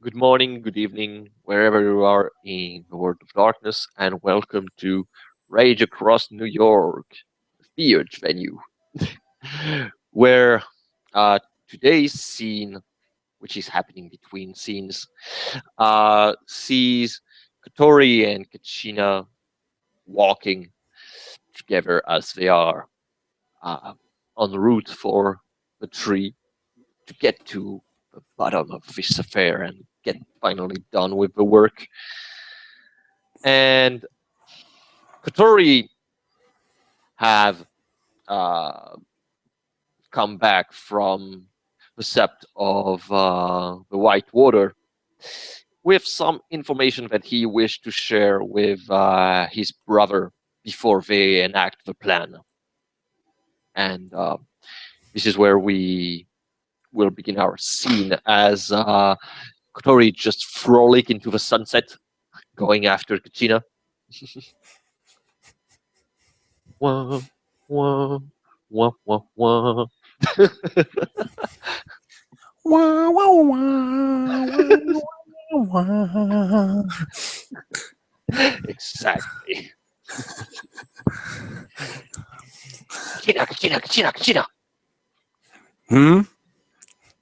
Good morning, good evening, wherever you are in the world of darkness, and welcome to Rage Across New York, the huge venue, where uh, today's scene, which is happening between scenes, sees Kotori and Kachina walking together as they are uh, en route for the tree to get to the bottom of this affair and get finally done with the work. And Kotori have uh, come back from the sept of the White Water with some information that he wished to share with his brother before they enact the plan. And this is where we will begin our scene as Kotori just frolic into the sunset, going after Kachina. Wah, wah, wah, wah, wah. Wah, wah, wah, wah, wah. Exactly. Kachina, Kachina, Kachina, Kachina. Hmm?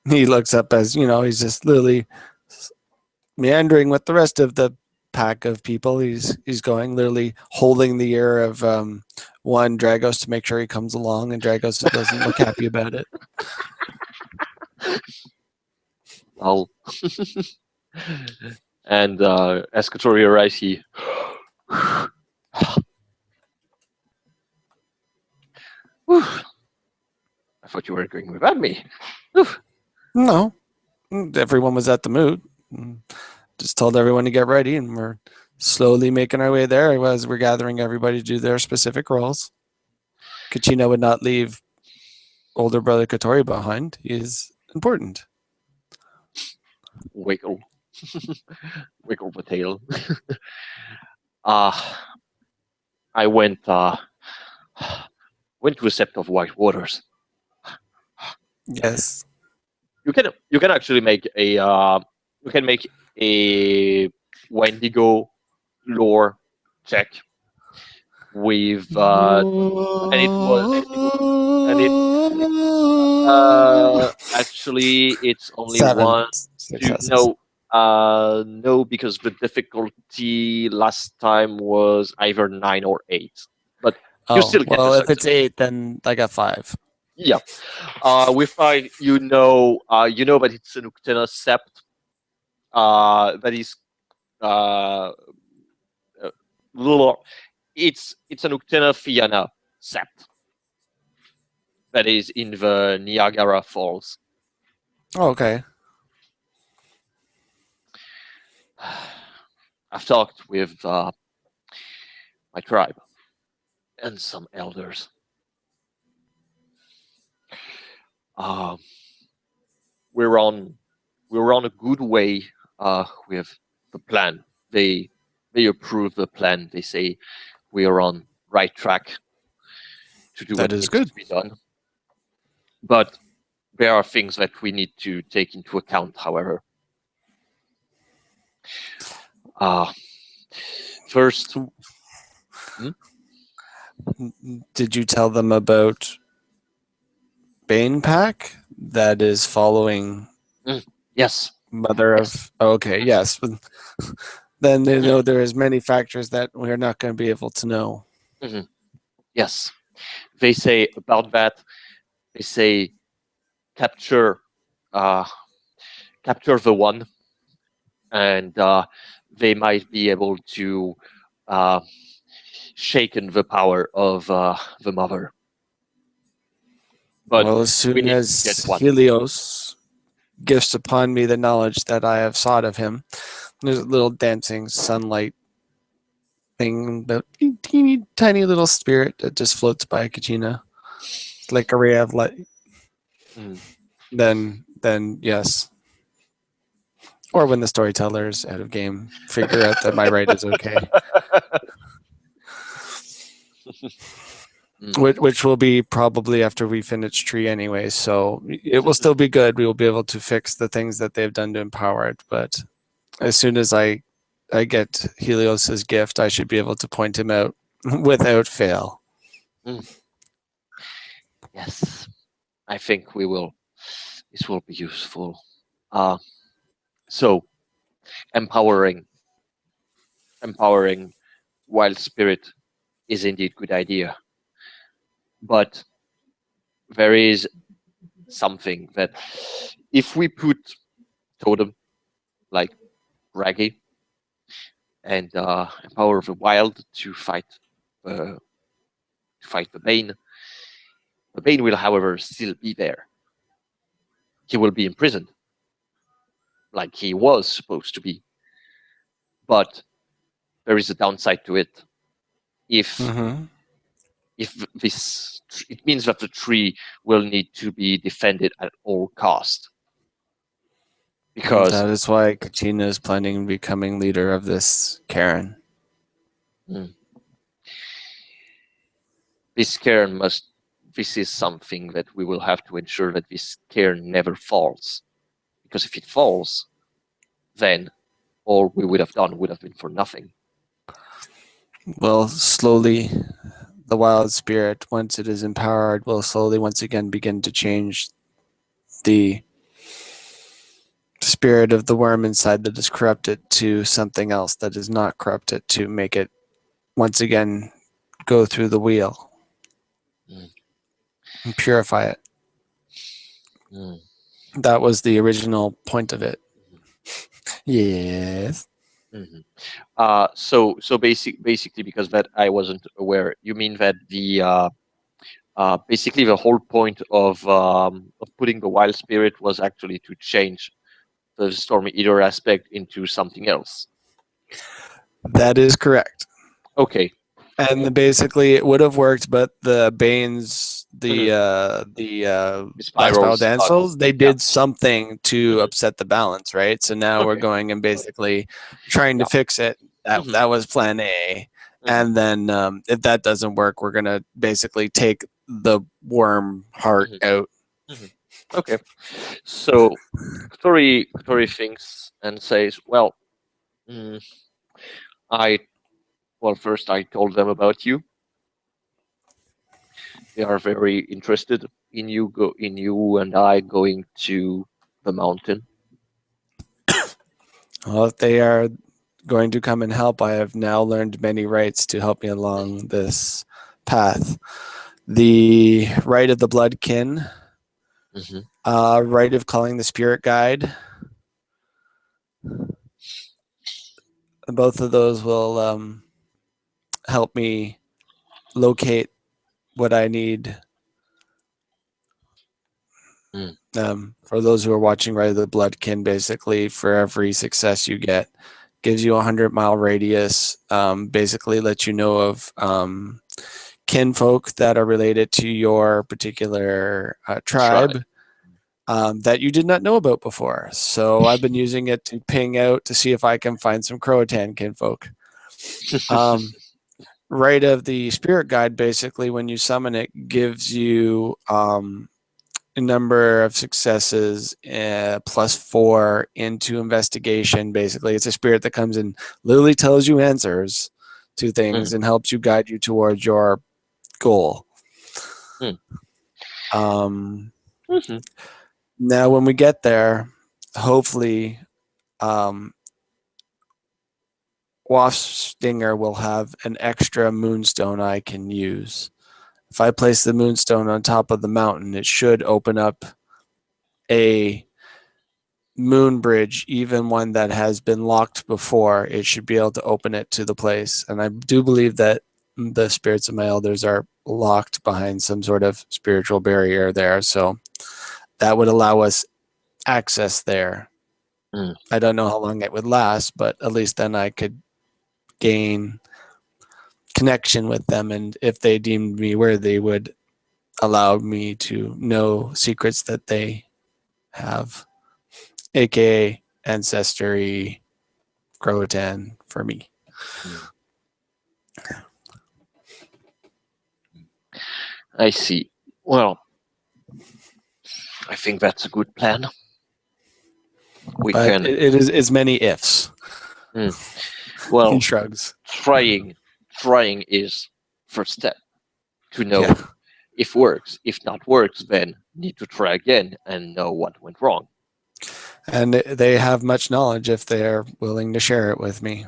He looks up as, he's just literally meandering with the rest of the pack of people. He's going, literally holding the ear of one Dragos to make sure he comes along, and Dragos doesn't look happy about it. Well, and as Kotori arrives, he. I thought you were going without me. No, everyone was at the moot. Just told everyone to get ready, and we're slowly making our way there as we're gathering everybody to do their specific roles. Kachina would not leave older brother Kotori behind. He is important. Wiggle. Wiggle the tail. uh, I went to a sept of White Waters. Yes. You can actually make a you can make a Wendigo lore check with and it was and it actually it's only Seven one two successes. no, because the difficulty last time was either 9 or 8, but you Oh, still get a well, if success. it's eight, then I got five. Yeah. With 5, you know that it's an Uctena sept. That is uh, uh, it's an Uctena Fianna sept that is in the Niagara Falls. Oh, okay. I've talked with my tribe and some elders. Um, we're on we're on a good way with the plan. They approve the plan. They say we are on right track to do That what is needs good. to be done. But there are things that we need to take into account, however. Uh, first, Did you tell them about Bane Pack that is following yes, Mother yes, of? Oh, okay, yes. Then they know there is many factors that we're not going to be able to know. yes. They say about that. They say capture, uh, capture the one, and they might be able to uh, shaken the power of the mother. But Well, as we soon need to get as one. Helios gifts upon me the knowledge that I have sought of him, there's a little dancing sunlight thing, the teeny tiny little spirit that just floats by Kachina. It's like a ray of light. Mm. Then yes. Or when the storyteller's out of game, figure out that my right is okay. which will be probably after we finish tree anyway. So it will still be good. We will be able to fix the things that they've done to empower it. But as soon as I get Helios's gift, I should be able to point him out without fail. Yes, I think we will. This will be useful. So empowering wild spirit is indeed good idea, but there is something that if we put totem like Raggy and empower the wild to fight the Bane. The Bane will, however, still be there. He will be imprisoned, like he was supposed to be. But there is a downside to it. If this, it means that the tree will need to be defended at all cost. Because that is why Kachina is planning on becoming leader of this Cairn. This cairn must. This is something that we will have to ensure that this cairn never falls. Because if it falls, then all we would have done would have been for nothing. Well, slowly, the wild spirit, once it is empowered, will slowly once again begin to change the spirit of the worm inside that is corrupted to something else that is not corrupted, to make it once again go through the wheel and purify it. That was the original point of it. Yes. So basically, because that I wasn't aware, you mean that the basically the whole point of putting the wild spirit was actually to change the Stormy Eater aspect into something else. That is correct. Okay. And basically, it would have worked, but the Banes, the Spiral Dancels, they did something to upset the balance, right? So now we're going and basically trying to fix it. That was plan A. And then if that doesn't work, we're going to basically take the worm heart out. Okay. So Katori thinks and says, well, first I told them about you. They are very interested in you and I going to the mountain. Well, if they are going to come and help, I have now learned many rites to help me along this path. The rite of the Bloodkin, rite of calling the spirit guide. Both of those will help me locate what I need. For those who are watching, Rite of the Bloodkin, basically for every success you get, gives you a 100-mile radius. Basically, lets you know of kinfolk that are related to your particular tribe that you did not know about before. So I've been using it to ping out to see if I can find some Croatan kinfolk. Rite of the Spirit Guide, basically, when you summon it, gives you a number of successes +4 into investigation. Basically, it's a spirit that comes and literally tells you answers to things and helps you guide you towards your goal. Now, when we get there, hopefully, Wasp Stinger will have an extra moonstone I can use. If I place the moonstone on top of the mountain, it should open up a moon bridge, even one that has been locked before. It should be able to open it to the place. And I do believe that the spirits of my elders are locked behind some sort of spiritual barrier there. So that would allow us access there. I don't know how long it would last, but at least then I could gain connection with them, and if they deemed me worthy, would allow me to know secrets that they have, aka ancestry Croatan for me. I see. Well, I think that's a good plan. We But can. it's many ifs. Hmm. He Well, shrugs. trying is first step to know Yeah. if works. If not works, then need to try again and know what went wrong. And they have much knowledge if they're willing to share it with me.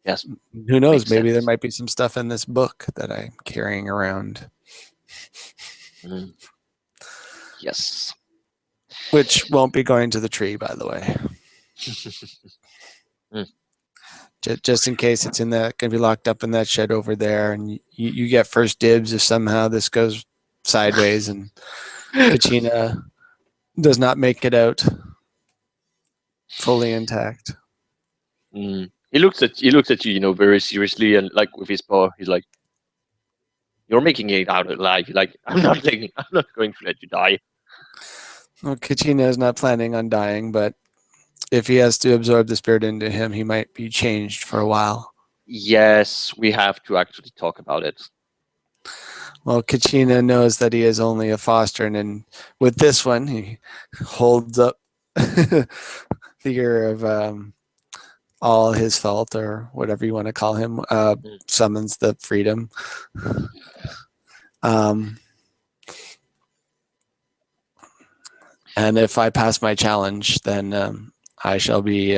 Yes, Who knows? makes Maybe there sense. might be some stuff in this book that I'm carrying around, Mm. Yes. which won't be going to the tree, by the way. Mm. Just in case it's in that, going to be locked up in that shed over there, and you get first dibs if somehow this goes sideways and Kachina does not make it out fully intact. Mm. He looks at you, very seriously, and like with his paw, he's like, "You're making it out alive. Like I'm not going to let you die." Well, Kachina is not planning on dying, but if he has to absorb the spirit into him, he might be changed for a while. Yes, we have to actually talk about it. Well, Kachina knows that he is only a foster, and with this one, he holds up the ear of all his fault, or whatever you want to call him, summons the freedom. And if I pass my challenge, then I shall be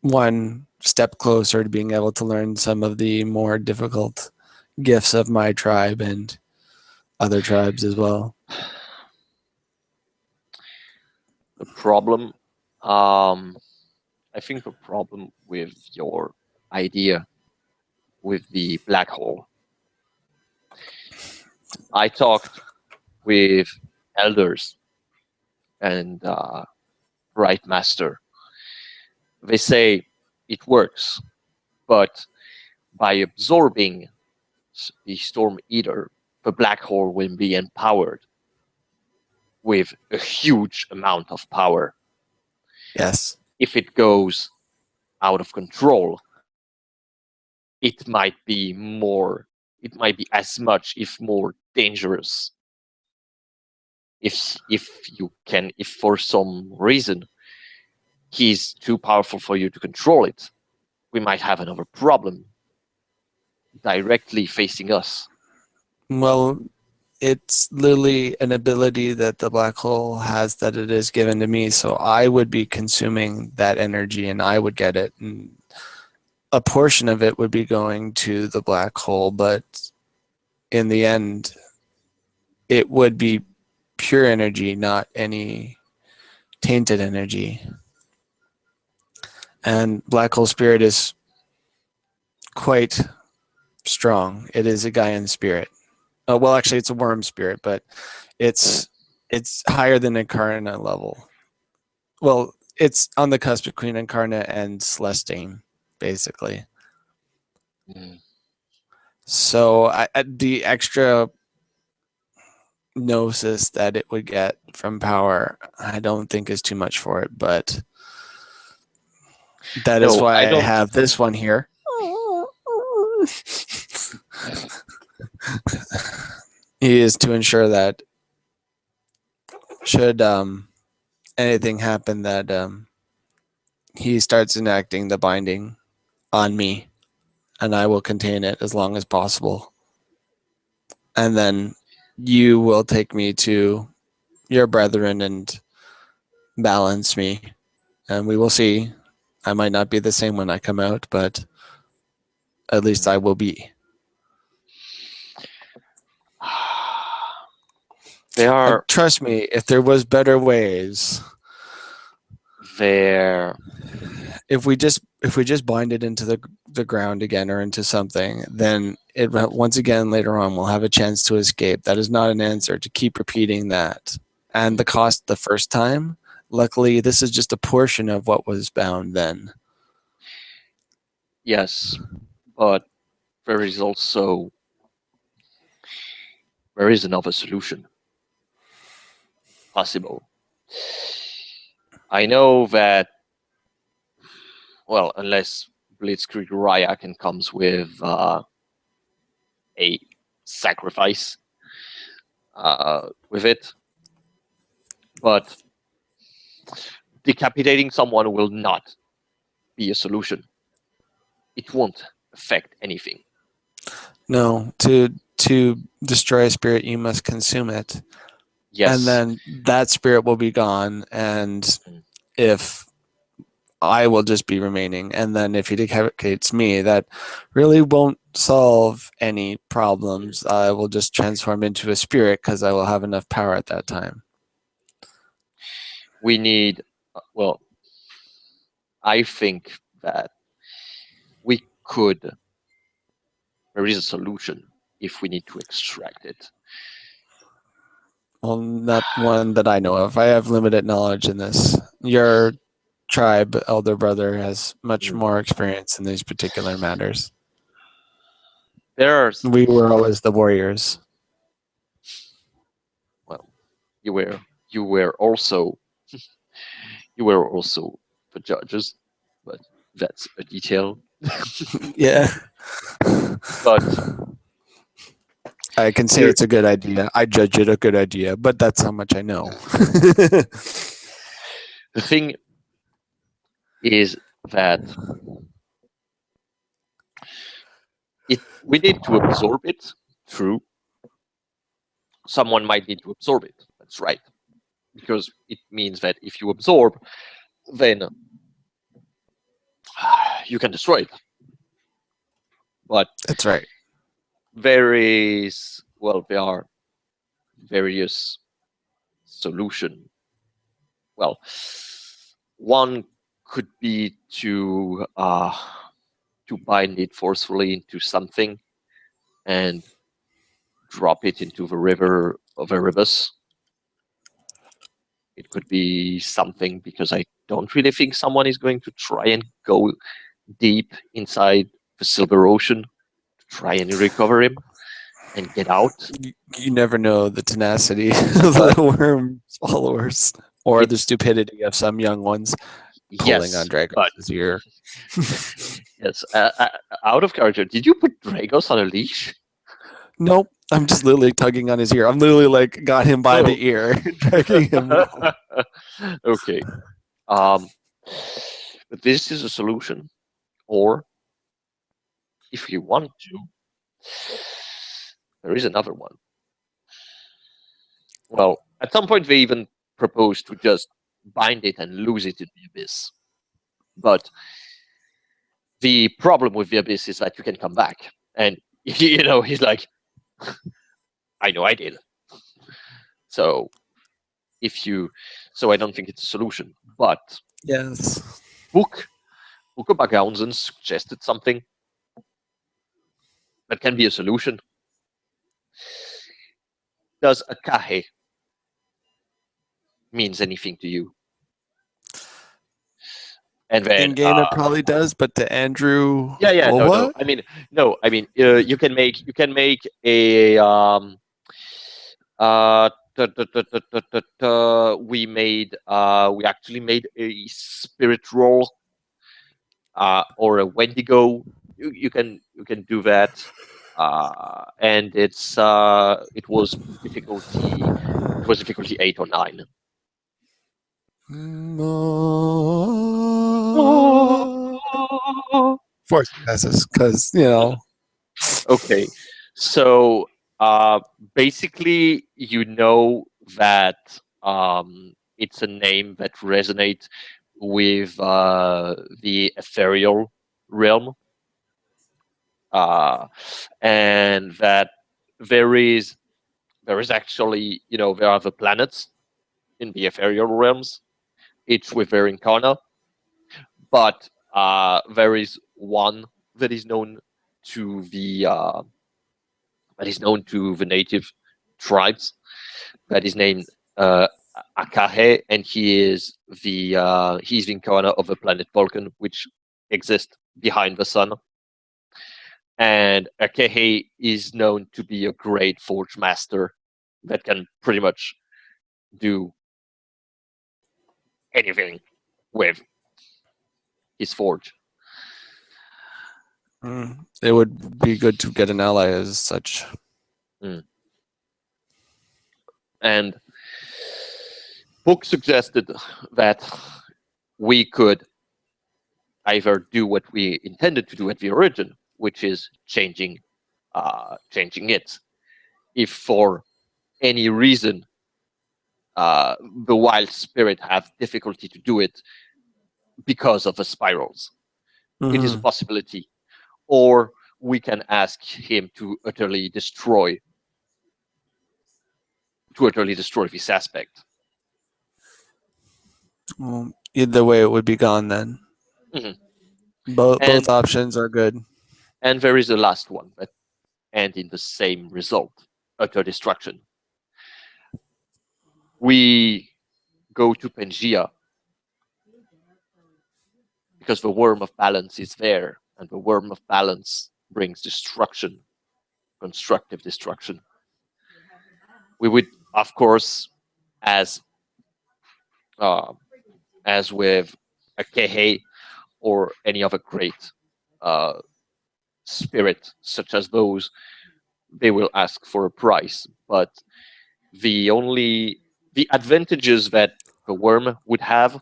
one step closer to being able to learn some of the more difficult gifts of my tribe and other tribes as well. The problem, I think the problem with your idea with the black hole. I talked with elders and right master. They say it works, but by absorbing the storm eater, the black hole will be empowered with a huge amount of power. Yes. If it goes out of control, it might be as much, if more dangerous. If for some reason he's too powerful for you to control it, we might have another problem directly facing us. Well, it's literally an ability that the black hole has that it is given to me. So I would be consuming that energy and I would get it. And a portion of it would be going to the black hole, but in the end, it would be pure energy, not any tainted energy. And black hole spirit is quite strong. It is a Gaian spirit. Well, actually, it's a worm spirit, but it's higher than Incarna level. Well, it's on the cusp between Incarna and Celestine, basically. So the extra gnosis that it would get from power, I don't think is too much for it, but that is why I have this one here. He is to ensure that should anything happen that he starts enacting the binding on me, and I will contain it as long as possible. And then you will take me to your brethren and balance me, and we will see. I might not be the same when I come out, but at least I will be. Trust me, if there was better ways, if we just bind it into the ground again or into something, then it once again later on we'll have a chance to escape. That is not an answer to keep repeating that. And the cost the first time, luckily this is just a portion of what was bound then. Yes, but there is another solution possible. I know that, well, unless Blitzkrieg Ryak comes with a sacrifice with it, but decapitating someone will not be a solution. It won't affect anything. No, to destroy a spirit, you must consume it. Yes. And then that spirit will be gone. And if I will just be remaining, and then if he decapitates me, that really won't solve any problems. I will just transform into a spirit because I will have enough power at that time. We need, well, I think that we could, there is a solution if we need to extract it. Well, not one that I know of. I have limited knowledge in this. Your tribe, elder brother, has much more experience in these particular matters. We were always the warriors. Well, you were also the judges, but that's a detail. Yeah. But I can say it's a good idea. I judge it a good idea, but that's how much I know. The thing is that we need to absorb it. True. Someone might need to absorb it. That's right. Because it means that if you absorb, then you can destroy it. But that's right. There are various solutions. Well, one could be to bind it forcefully into something and drop it into the river of Erebus. It could be something, because I don't really think someone is going to try and go deep inside the Silver Ocean to try and recover him and get out. You never know the tenacity of the worm followers or the stupidity of some young ones pulling on Dragos' ear. Yes. Out of character, did you put Dragos on a leash? Nope. I'm just literally tugging on his ear. I'm literally like got him by the ear, dragging him. Okay. But this is a solution. Or if you want to, there is another one. Well, at some point they even proposed to just bind it and lose it in the abyss. But the problem with the abyss is that you can come back. And, he's like, I know I did. So I don't think it's a solution. But yes, Booker Bagaunzen suggested something that can be a solution. Does Akahe means anything to you? And then in game it probably does, but to Andrew, yeah, well, no. I mean, you can make a we actually made a spirit roll or a Wendigo. You can do that, and it was difficulty 8 or 9. Four successes, because Okay, so basically, that it's a name that resonates with the ethereal realm, and that there is actually, there are the planets in the ethereal realms, each with their incarna, but there is one that is known to the native tribes, that is named Akahe, and he's the incarna of the planet Vulcan, which exists behind the sun. And Akahe is known to be a great forge master that can pretty much do anything with his forge. It would be good to get an ally as such. And Book suggested that we could either do what we intended to do at the origin, which is changing it. If for any reason the wild spirit have difficulty to do it because of the spirals, it is a possibility. Or we can ask him to utterly destroy this aspect. Well, either way, it would be gone then. Both options are good. And there is the last one that end in the same result: utter destruction. We go to Pangea because the worm of balance is there, and the worm of balance brings destruction, constructive destruction. We would, of course, as with a Kehei or any other great spirit such as those, they will ask for a price. But the advantages that the worm would have,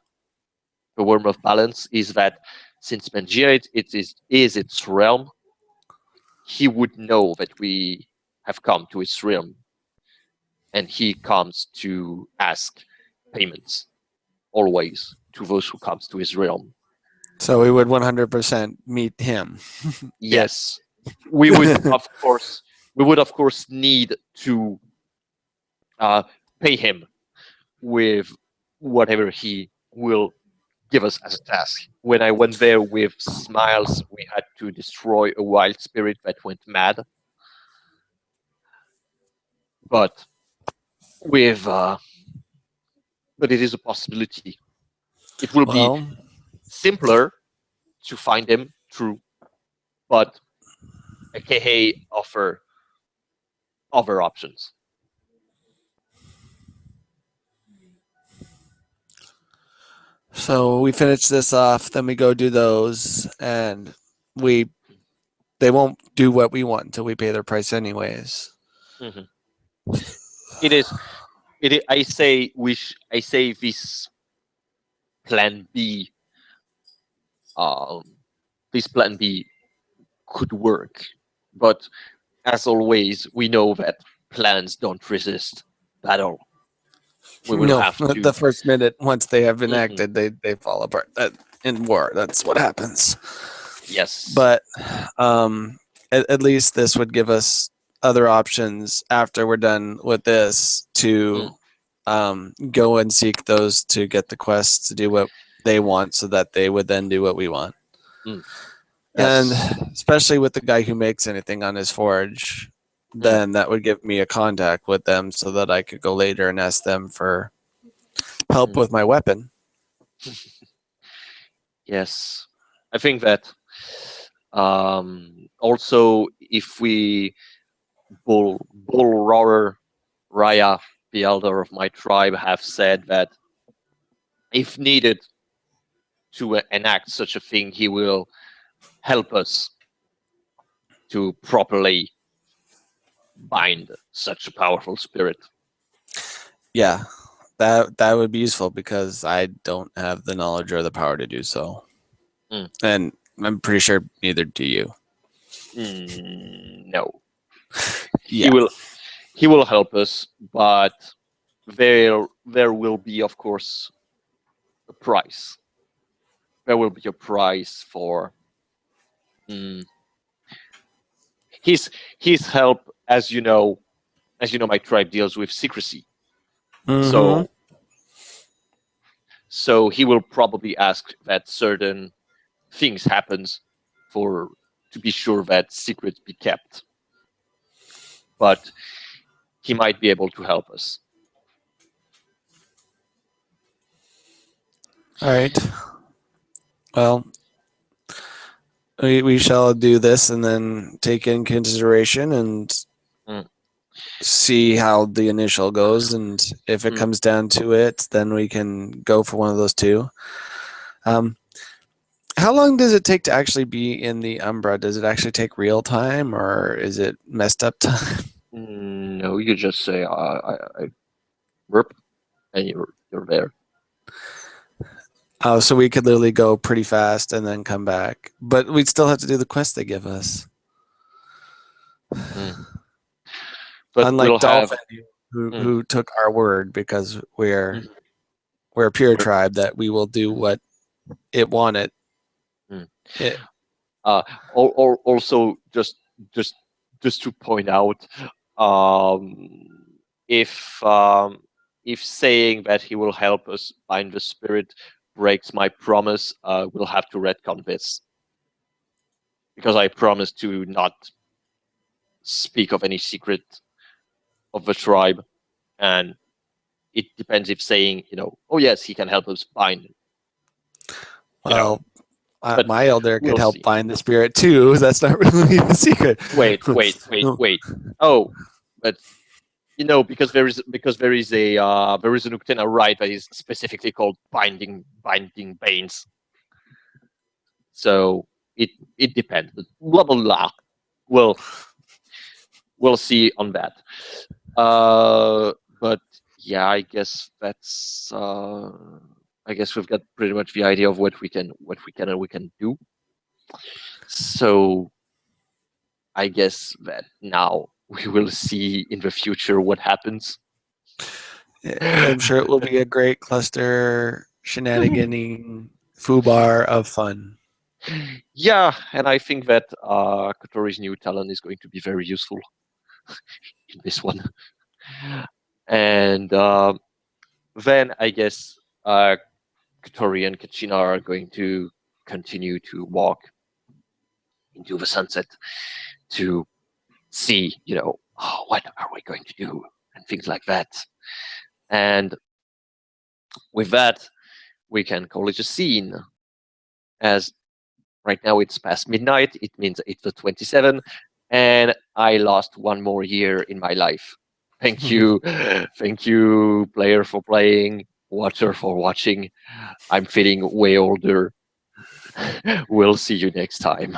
the worm of balance, is that since Pangea is its realm, he would know that we have come to its realm, and he comes to ask payments always to those who comes to his realm. So we would 100% meet him. Yes, we would of course need to pay him with whatever he will give us as a task. When I went there with Smiles, we had to destroy a wild spirit that went mad. But but it is a possibility. It will be simpler to find him, true, but a Kehei offer other options. So we finish this off, then we go do those, and they won't do what we want until we pay their price anyways. It is. I say this plan B. This plan B could work, but as always, we know that plans don't resist battle. We will have to. The first minute, once they have enacted, they fall apart. That in war, that's what happens. Yes, but at least this would give us other options after we're done with this to go and seek those to get the quests to do what they want, so that they would then do what we want. Yes. And especially with the guy who makes anything on his forge, then that would give me a contact with them so that I could go later and ask them for help with my weapon. Yes, I think that also if we Bull Roarer Raya, the elder of my tribe, have said that if needed to enact such a thing, he will help us to properly bind such a powerful spirit. Yeah, that would be useful because I don't have the knowledge or the power to do so. And I'm pretty sure neither do you. No. Yeah. He will help us, but there will be, of course, a price. There will be a price for his help. As you know, my tribe deals with secrecy. So he will probably ask that certain things happens to be sure that secrets be kept. But he might be able to help us. All right. Well, we shall do this and then take in consideration and see how the initial goes. And if it comes down to it, then we can go for one of those two. How long does it take to actually be in the Umbra? Does it actually take real time, or is it messed up time? No, you just say I burp, and you're there. Oh, so we could literally go pretty fast and then come back, but we'd still have to do the quest they give us. But Unlike we'll have Dolphin, who took our word because we're a pure tribe that we will do what it wanted. Or also just to point out, if saying that he will help us bind the spirit breaks my promise, we'll have to retcon this, because I promised to not speak of any secret of the tribe, and it depends if saying, oh yes, he can help us bind. Well, my elder could help bind the spirit too. That's not really the secret. Wait. Oh, but because there is a Uktena rite that is specifically called binding banes. So it depends. Blah blah blah. We'll see on that. But yeah, I guess that's. I guess we've got pretty much the idea of what we can and we can do. So I guess that now we will see in the future what happens. I'm sure it will be a great cluster shenaniganing foobar of fun. Yeah, and I think that Kotori's new talent is going to be very useful in this one. And then I guess Kotori and Kachina are going to continue to walk into the sunset to see, what are we going to do and things like that. And with that, we can call it a scene. As right now it's past midnight, it means it's the 27th, and I lost one more year in my life. Thank you. Thank you, player, for playing, watcher for watching. I'm feeling way older. We'll see you next time.